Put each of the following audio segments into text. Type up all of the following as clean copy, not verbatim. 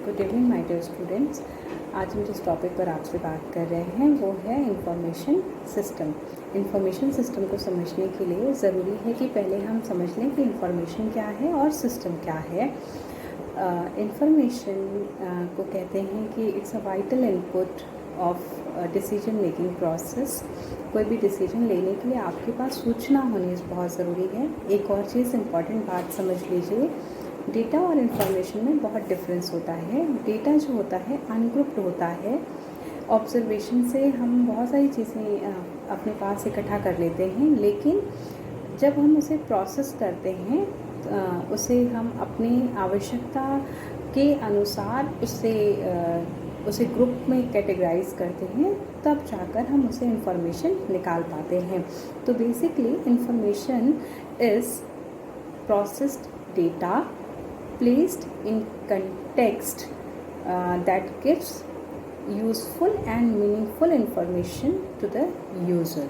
Good evening my dear students. आज हम जिस टॉपिक पर आपसे बात कर रहे हैं वो है इंफॉर्मेशन सिस्टम। इंफॉर्मेशन सिस्टम को समझने के लिए ज़रूरी है कि पहले हम समझ लें कि इंफॉर्मेशन क्या है और सिस्टम क्या है। इंफॉर्मेशन को कहते हैं कि it's a vital input of decision making process. कोई भी डिसीजन लेने के लिए आपके पास सूचना होनी बहुत ज़रूरी है। एक और चीज़ इम्पॉर्टेंट बात समझ लीजिए, डेटा और इन्फॉर्मेशन में बहुत डिफरेंस होता है। डेटा जो होता है अनग्रुप्ड होता है। ऑब्जर्वेशन से हम बहुत सारी चीज़ें अपने पास इकट्ठा कर लेते हैं, लेकिन जब हम उसे प्रोसेस करते हैं उसे हम अपनी आवश्यकता के अनुसार उसे ग्रुप में कैटेगराइज करते हैं, तब जाकर हम उसे इंफॉर्मेशन निकाल पाते हैं। तो basically information is processed data placed in context that gives useful and meaningful information to the user।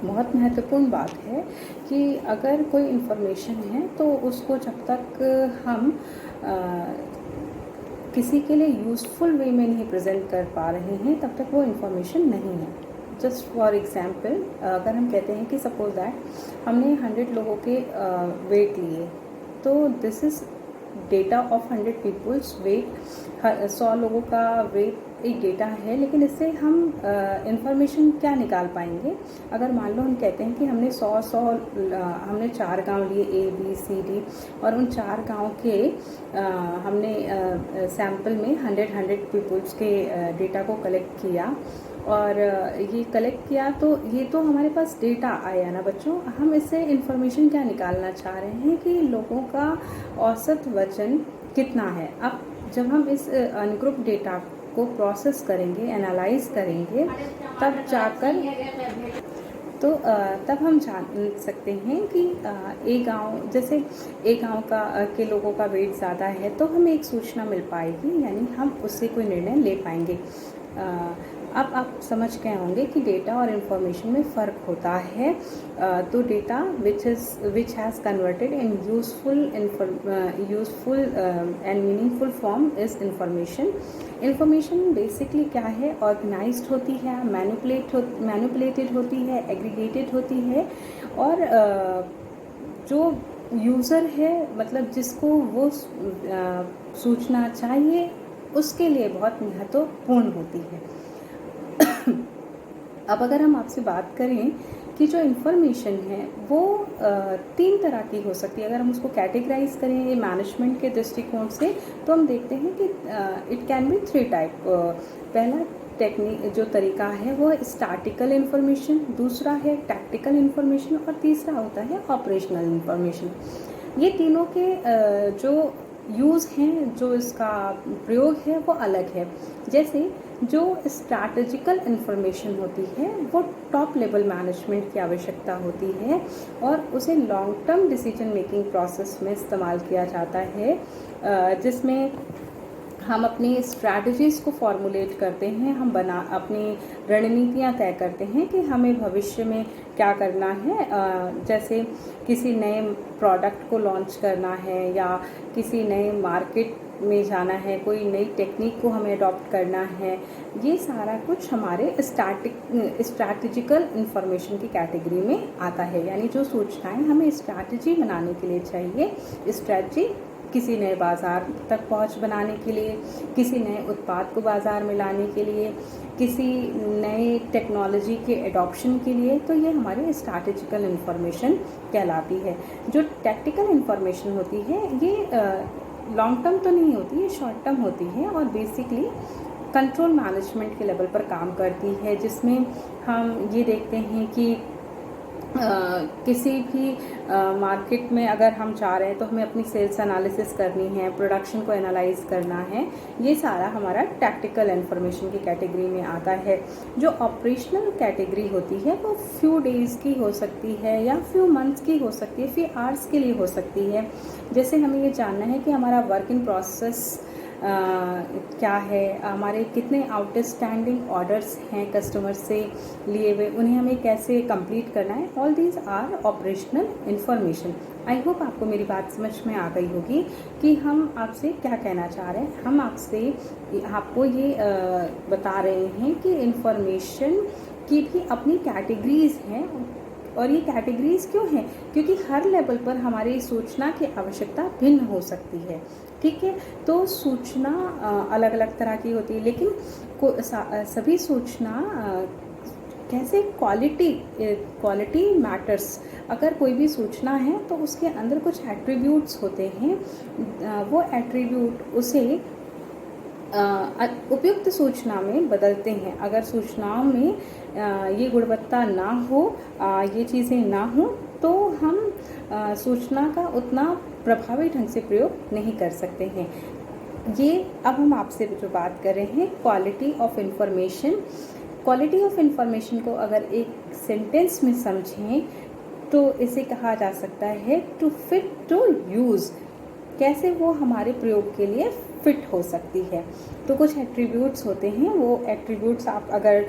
बहुत महत्वपूर्ण बात है कि अगर कोई इन्फॉर्मेशन है तो उसको जब तक हम किसी के लिए यूज़फुल वे में नहीं प्रेजेंट कर पा रहे हैं तब तक वो इन्फॉर्मेशन नहीं है। जस्ट फॉर एग्जांपल, अगर हम कहते हैं कि सपोज दैट हमने 100 लोगों के वेट लिए, तो this is data of 100 peoples weight. 100 लोगों का वेट एक डेटा है, लेकिन इससे हम इंफॉर्मेशन क्या निकाल पाएंगे? अगर मान लो हम कहते हैं कि हमने 100 हमने 4 गांव लिए, A B C D, और उन 4 गांव के हमने सैम्पल में 100 पीपल्स के डेटा को कलेक्ट किया और ये कलेक्ट किया, तो ये तो हमारे पास डेटा आया ना बच्चों। हम इससे इंफॉर्मेशन क्या निकालना चाह रहे हैं कि लोगों का औसत वजन कितना है। अब जब हम इस अनग्रुप डेटा को प्रोसेस करेंगे, एनालाइज करेंगे, तब जाकर तब हम जान सकते हैं कि एक गांव, जैसे एक गांव के लोगों का वेट ज़्यादा है, तो हमें एक सूचना मिल पाएगी, यानी हम उससे कोई निर्णय ले पाएंगे। अब आप समझ गए होंगे कि डेटा और इन्फॉर्मेशन में फ़र्क होता है। तो data which has converted in useful and meaningful form is information. Information basically क्या है? ऑर्गेनाइज्ड होती है, मैनिपुलेटेड होती है, एग्रीगेटेड होती है, और जो यूज़र है, मतलब जिसको वो सूचना चाहिए, उसके लिए बहुत महत्वपूर्ण होती है। अब अगर हम आपसे बात करें कि जो इन्फॉर्मेशन है वो 3 तरह की हो सकती है। अगर हम उसको कैटेगराइज करें मैनेजमेंट के दृष्टिकोण से, तो हम देखते हैं कि इट कैन बी 3 टाइप। पहला टेक्निक जो तरीका है वो स्टैटिकल इन्फॉर्मेशन, दूसरा है टैक्टिकल इन्फॉर्मेशन, और तीसरा होता है ऑपरेशनल इन्फॉर्मेशन। ये तीनों के जो यूज़ हैं, जो इसका प्रयोग है वो अलग है। जैसे जो स्ट्रैटेजिकल इन्फॉर्मेशन होती है वो टॉप लेवल मैनेजमेंट की आवश्यकता होती है, और उसे long term decision making process में इस्तेमाल किया जाता है, जिसमें हम अपनी स्ट्रैटेजीज़ को फॉर्मुलेट करते हैं, हम अपनी रणनीतियाँ तय करते हैं कि हमें भविष्य में क्या करना है। जैसे किसी नए प्रोडक्ट को लॉन्च करना है, या किसी नए मार्केट में जाना है, कोई नई टेक्निक को हमें अडॉप्ट करना है। ये सारा कुछ हमारे स्ट्रैटेजिकल इन्फॉर्मेशन की कैटेगरी में आता है, यानी जो सूचनाएं हमें स्ट्रैटेजी बनाने के लिए चाहिए। स्ट्रैटेजी किसी नए बाज़ार तक पहुंच बनाने के लिए, किसी नए उत्पाद को बाज़ार में लाने के लिए, किसी नए टेक्नोलॉजी के एडॉप्शन के लिए, तो ये हमारी स्ट्रैटेजिकल इन्फॉर्मेशन कहलाती है। जो टैक्टिकल इन्फॉर्मेशन होती है ये लॉन्ग टर्म तो नहीं होती, ये शॉर्ट टर्म होती है, और बेसिकली कंट्रोल मैनेजमेंट के लेवल पर काम करती है, जिसमें हम ये देखते हैं कि किसी भी मार्केट में अगर हम जा रहे हैं तो हमें अपनी सेल्स एनालिसिस करनी है, प्रोडक्शन को एनालाइज करना है। ये सारा हमारा टैक्टिकल इन्फॉर्मेशन की कैटेगरी में आता है। जो ऑपरेशनल कैटेगरी होती है वो फ्यू डेज़ की हो सकती है, या फ्यू मंथ्स की हो सकती है, फ्यू आवर्स के लिए हो सकती है। जैसे हमें ये जानना है कि हमारा वर्क इन प्रोसेस क्या है, हमारे कितने आउटस्टैंडिंग ऑर्डर्स हैं कस्टमर से लिए हुए, उन्हें हमें कैसे कंप्लीट करना है। All these are operational information. I hope आपको मेरी बात समझ में आ गई होगी कि हम आपसे क्या कहना चाह रहे हैं। हम आपको ये बता रहे हैं कि इन्फॉर्मेशन की भी अपनी कैटेगरीज हैं, और ये कैटेगरीज क्यों हैं, क्योंकि हर लेवल पर हमारी सूचना की आवश्यकता भिन्न हो सकती है। ठीक है, तो सूचना अलग अलग तरह की होती है, लेकिन सभी सूचना कैसे क्वालिटी मैटर्स। अगर कोई भी सूचना है तो उसके अंदर कुछ एट्रीब्यूट्स होते हैं, वो एट्रीब्यूट उसे उपयुक्त सूचना में बदलते हैं। अगर सूचनाओं में ये गुणवत्ता ना हो, ये चीज़ें ना हो, तो हम सूचना का उतना प्रभावी ढंग से प्रयोग नहीं कर सकते हैं। ये अब हम आपसे जो बात कर रहे हैं quality of information. Quality of information को अगर एक सेंटेंस में समझें तो इसे कहा जा सकता है टू फिट टू यूज़। कैसे वो हमारे प्रयोग के लिए फिट हो सकती है। तो कुछ एट्रीब्यूट्स होते हैं, वो एट्रीब्यूट्स आप अगर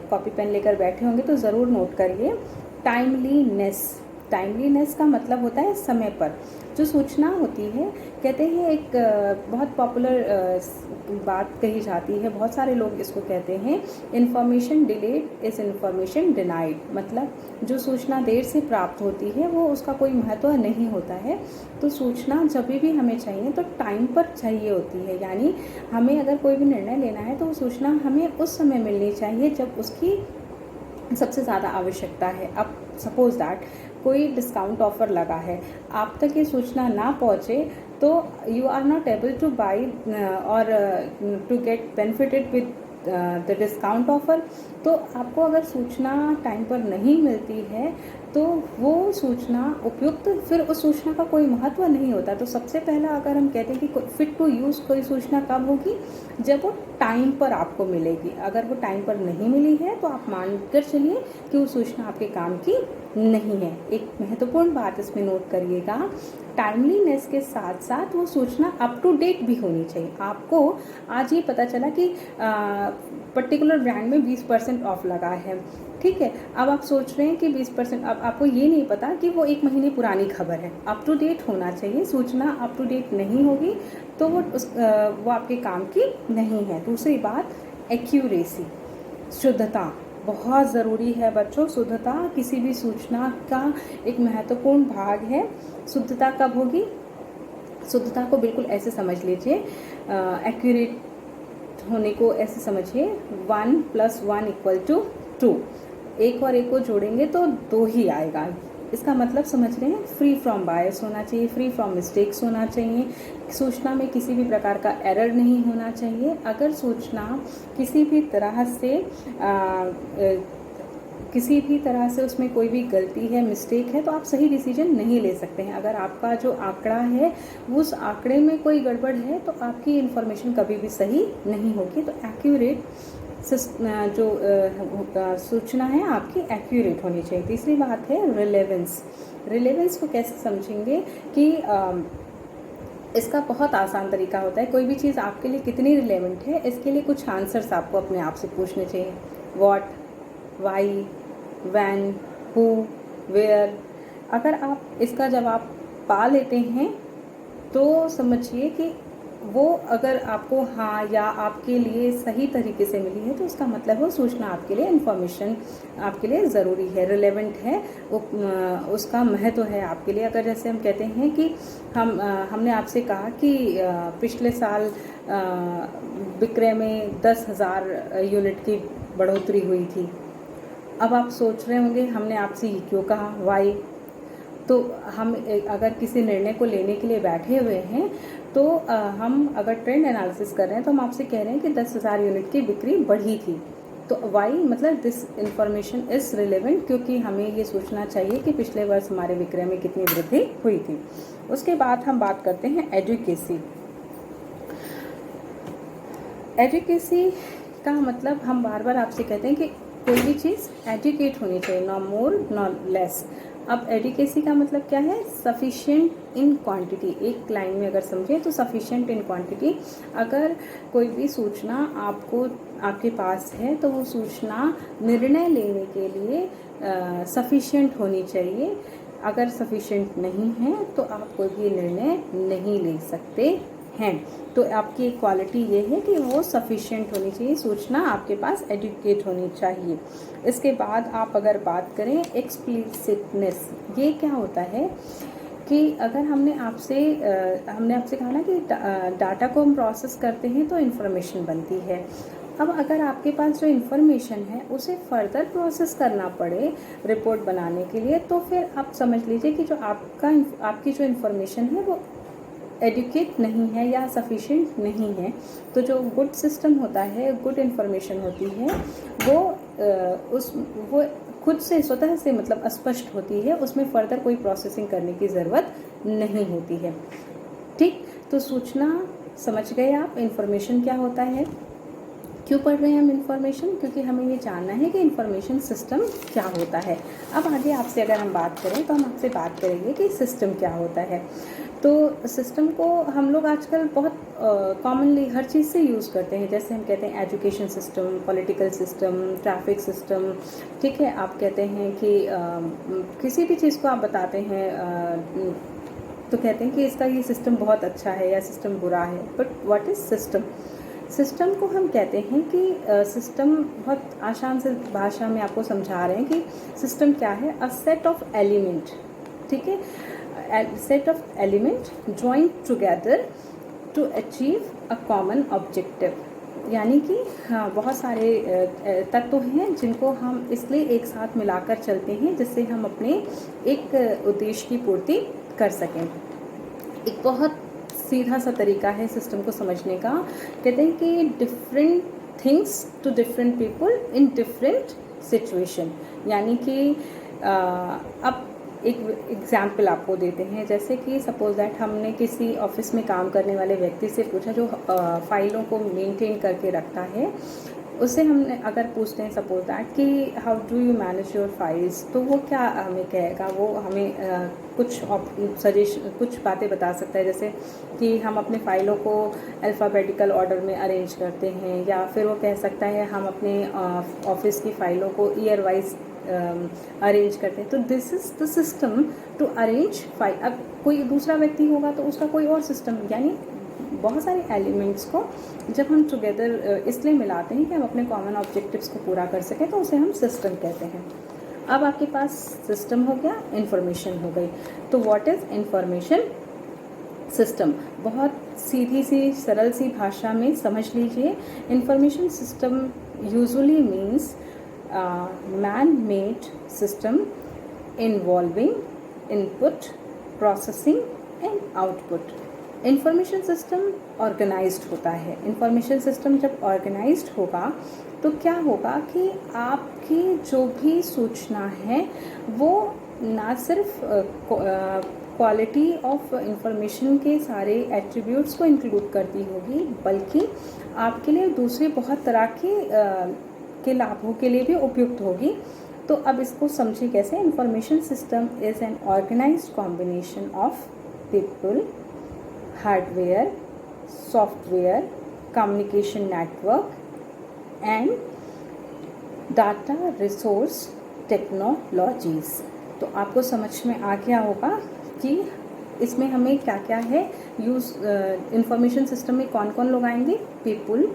कॉपी पेन लेकर बैठे होंगे तो ज़रूर नोट करिए। टाइमलीनेस का मतलब होता है समय पर जो सूचना होती है। कहते हैं एक बहुत पॉपुलर बात कही जाती है, बहुत सारे लोग इसको कहते हैं, information delayed is information denied. मतलब जो सूचना देर से प्राप्त होती है वो उसका कोई महत्व नहीं होता है। तो सूचना जब भी हमें चाहिए तो टाइम पर चाहिए होती है, यानी हमें अगर कोई भी निर्णय लेना है तो वो सूचना हमें उस समय मिलनी चाहिए जब उसकी सबसे ज़्यादा आवश्यकता है। अब सपोज दैट कोई डिस्काउंट ऑफ़र लगा है, आप तक ये सूचना ना पहुँचे तो you are not able to buy और to get benefited with the discount offer. तो आपको अगर सूचना टाइम पर नहीं मिलती है तो वो सूचना उपयुक्त, फिर उस सूचना का कोई महत्व नहीं होता। तो सबसे पहला अगर हम कहते हैं कि फिट टू यूज़ कोई सूचना कब होगी, जब वो टाइम पर आपको मिलेगी। अगर वो टाइम पर नहीं मिली है तो आप मान कर चलिए कि वो सूचना आपके काम की नहीं है। एक महत्वपूर्ण बात इसमें नोट करिएगा, टाइमलीनेस के साथ साथ वो सूचना अप टू डेट भी होनी चाहिए। आपको आज ये पता चला कि पर्टिकुलर ब्रांड में 20% ऑफ लगा है, ठीक है। अब आप सोच रहे हैं कि 20%, अब आपको ये नहीं पता कि वो 1 महीने पुरानी खबर है। अप टू डेट होना चाहिए, सूचना अप टू डेट नहीं होगी तो वो आपके काम की नहीं है। दूसरी बात, एक्यूरेसी, शुद्धता बहुत ज़रूरी है बच्चों। शुद्धता किसी भी सूचना का एक महत्वपूर्ण भाग है। शुद्धता कब होगी? शुद्धता को बिल्कुल ऐसे समझ लीजिए, एक्यूरेट होने को ऐसे समझिए, 1 + 1 = 2। एक और एक को जोड़ेंगे तो 2 ही आएगा। इसका मतलब समझ रहे हैं, फ्री फ्रॉम बायस होना चाहिए, फ्री फ्रॉम मिस्टेक्स होना चाहिए। सूचना में किसी भी प्रकार का एरर नहीं होना चाहिए। अगर सूचना किसी भी तरह से उसमें कोई भी गलती है, मिस्टेक है, तो आप सही डिसीजन नहीं ले सकते हैं। अगर आपका जो आंकड़ा है उस आंकड़े में कोई गड़बड़ है तो आपकी इन्फॉर्मेशन कभी भी सही नहीं होगी। तो एक्यूरेट जो सूचना है आपकी एक्यूरेट होनी चाहिए। तीसरी बात है रिलेवेंस को कैसे समझेंगे कि इसका बहुत आसान तरीका होता है। कोई भी चीज़ आपके लिए कितनी रिलेवेंट है, इसके लिए कुछ आंसर्स आपको अपने आप से पूछने चाहिए। What, why, when, who, where. अगर आप इसका जवाब पा लेते हैं तो समझिए कि वो अगर आपको हाँ या आपके लिए सही तरीके से मिली है तो उसका मतलब वो सूचना आपके लिए, इन्फॉर्मेशन आपके लिए ज़रूरी है, रिलेवेंट है, उसका महत्व है आपके लिए। अगर जैसे हम कहते हैं कि हमने आपसे कहा कि पिछले साल विक्रय में 10,000 यूनिट की बढ़ोतरी हुई थी। अब आप सोच रहे होंगे हमने आपसे ये क्यों कहा, वाई। तो हम अगर किसी निर्णय को लेने के लिए बैठे हुए हैं तो हम अगर ट्रेंड एनालिसिस कर रहे हैं तो हम आपसे कह रहे हैं कि 10,000 यूनिट की बिक्री बढ़ी थी। तो वाई मतलब दिस इंफॉर्मेशन इज़ रिलेवेंट, क्योंकि हमें ये सोचना चाहिए कि पिछले वर्ष हमारे विक्रय में कितनी वृद्धि हुई थी। उसके बाद हम बात करते हैं एजुकेसी का मतलब हम बार बार आपसे कहते हैं कि कोई भी चीज़ एजुकेट होनी चाहिए, नॉ मोर नॉ लेस। अब एडिकेसी का मतलब क्या है? Sufficient in quantity. एक लाइन में अगर समझें तो सफिशिएंट इन क्वांटिटी, अगर कोई भी सूचना आपके पास है तो वो सूचना निर्णय लेने के लिए सफिशिएंट होनी चाहिए। अगर सफिशिएंट नहीं है तो आप कोई भी निर्णय नहीं ले सकते हैं। तो आपकी एक क्वालिटी ये है कि वो सफिशिएंट होनी चाहिए, सूचना आपके पास एडुकेट होनी चाहिए। इसके बाद आप अगर बात करें एक्सप्लिसिटनेस, ये क्या होता है कि अगर हमने आपसे कहा ना कि डाटा को हम प्रोसेस करते हैं तो इन्फॉर्मेशन बनती है। अब अगर आपके पास जो इन्फॉर्मेशन है उसे फर्दर प्रोसेस करना पड़े रिपोर्ट बनाने के लिए, तो फिर आप समझ लीजिए कि जो आपकी जो इन्फॉर्मेशन है वो एडुकेट नहीं है या सफिशिएंट नहीं है। तो जो गुड सिस्टम होता है, गुड इन्फॉर्मेशन होती है, वो खुद से स्वतः से मतलब स्पष्ट होती है, उसमें फर्दर कोई प्रोसेसिंग करने की ज़रूरत नहीं होती है। ठीक, तो सूचना समझ गए आप, इन्फॉर्मेशन क्या होता है। क्यों पढ़ रहे हैं हम इन्फॉर्मेशन? क्योंकि हमें ये जानना है कि इन्फॉर्मेशन सिस्टम क्या होता है। अब आगे आपसे अगर हम बात करें तो हम आपसे बात करेंगे कि सिस्टम क्या होता है। तो सिस्टम को हम लोग आजकल बहुत कॉमनली हर चीज़ से यूज़ करते हैं। जैसे हम कहते हैं education system, political system, traffic system, ठीक है। आप कहते हैं कि किसी भी चीज़ को आप बताते हैं तो कहते हैं कि इसका ये सिस्टम बहुत अच्छा है या सिस्टम बुरा है। But what is system? System को हम कहते हैं कि सिस्टम, बहुत आसान से भाषा में आपको समझा रहे हैं कि सिस्टम क्या है। अ सेट ऑफ एलिमेंट, ठीक है, set of element joint together to achieve a common objective. यानी कि हाँ, बहुत सारे तत्व हैं जिनको हम इसलिए एक साथ मिलाकर चलते हैं जिससे हम अपने एक उद्देश्य की पूर्ति कर सकें। एक बहुत सीधा सा तरीका है सिस्टम को समझने का। कहते हैं कि different things to different people in different situation. यानी कि अब एक एग्जाम्पल आपको देते हैं। जैसे कि सपोज दैट हमने किसी ऑफिस में काम करने वाले व्यक्ति से पूछा जो फाइलों को मेंटेन करके रखता है, उससे हमने अगर पूछते हैं सपोज दैट कि how do you manage your files, तो वो क्या हमें कहेगा? वो हमें कुछ बातें बता सकता है, जैसे कि हम अपने फाइलों को अल्फ़ाबेटिकल ऑर्डर में अरेंज करते हैं, या फिर वो कह सकता है हम अपने ऑफिस की फ़ाइलों को ईयर वाइज अरेंज करते हैं। तो this is the system to arrange file. अब कोई दूसरा व्यक्ति होगा तो उसका कोई और सिस्टम, यानी बहुत सारे एलिमेंट्स को जब हम टुगेदर इसलिए मिलाते हैं कि हम अपने कॉमन ऑब्जेक्टिव्स को पूरा कर सकें, तो उसे हम सिस्टम कहते हैं। अब आपके पास सिस्टम हो गया, इंफॉर्मेशन हो गई। तो व्हाट इज़ इंफॉर्मेशन सिस्टम? बहुत सीधी सी सरल सी भाषा में समझ लीजिए। Information system usually means man made system involving input, processing and output. Information system organised होता है। इंफॉर्मेशन सिस्टम जब ऑर्गेनाइज्ड होगा तो क्या होगा कि आपकी जो भी सूचना है वो ना सिर्फ क्वालिटी ऑफ इंफॉर्मेशन के सारे एट्रीब्यूट्स को इंक्लूड करती होगी, बल्कि आपके लिए दूसरे बहुत तरह के लाभों के लिए भी उपयुक्त होगी। तो अब इसको समझिए कैसे। Information system is an organised combination of people, hardware, software, communication network and data resource technologies। तो आपको समझ में आ गया होगा कि इसमें हमें क्या क्या है यूज़। इंफॉर्मेशन सिस्टम में कौन कौन लोग आएंगे? People,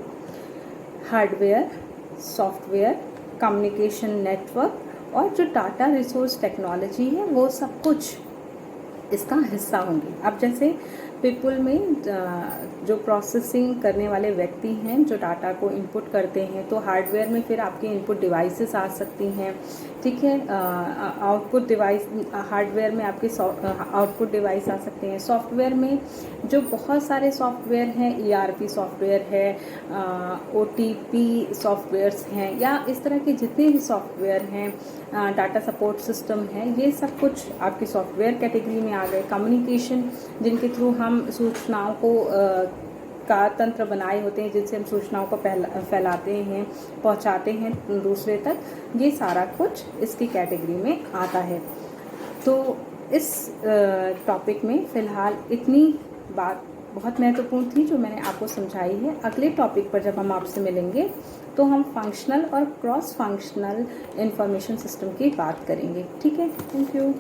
hardware, software, communication network और जो डाटा रिसोर्स टेक्नोलॉजी है वो सब कुछ इसका हिस्सा होंगे। अब जैसे पीपल में जो प्रोसेसिंग करने वाले व्यक्ति हैं जो डाटा को इनपुट करते हैं, तो हार्डवेयर में फिर आपकी इनपुट डिवाइसेस आ सकती हैं, ठीक है। आउटपुट डिवाइस, हार्डवेयर में आपके आउटपुट डिवाइस आ सकते हैं। सॉफ्टवेयर में जो बहुत सारे सॉफ्टवेयर हैं, ERP सॉफ्टवेयर है, OTP सॉफ्टवेयर्स हैं, या इस तरह के जितने भी सॉफ्टवेयर हैं, डाटा सपोर्ट सिस्टम है, ये सब कुछ आपकी सॉफ्टवेयर कैटेगरी में आ गए। कम्युनिकेशन, जिनके थ्रू हम सूचनाओं को का तंत्र बनाए होते हैं, जिनसे हम सूचनाओं को फैलाते हैं, पहुंचाते हैं दूसरे तक, ये सारा कुछ इसकी कैटेगरी में आता है। तो इस टॉपिक में फ़िलहाल इतनी बात बहुत महत्वपूर्ण थी जो मैंने आपको समझाई है। अगले टॉपिक पर जब हम आपसे मिलेंगे तो हम फंक्शनल और क्रॉस फंक्शनल इंफॉर्मेशन सिस्टम की बात करेंगे। ठीक है, थैंक यू।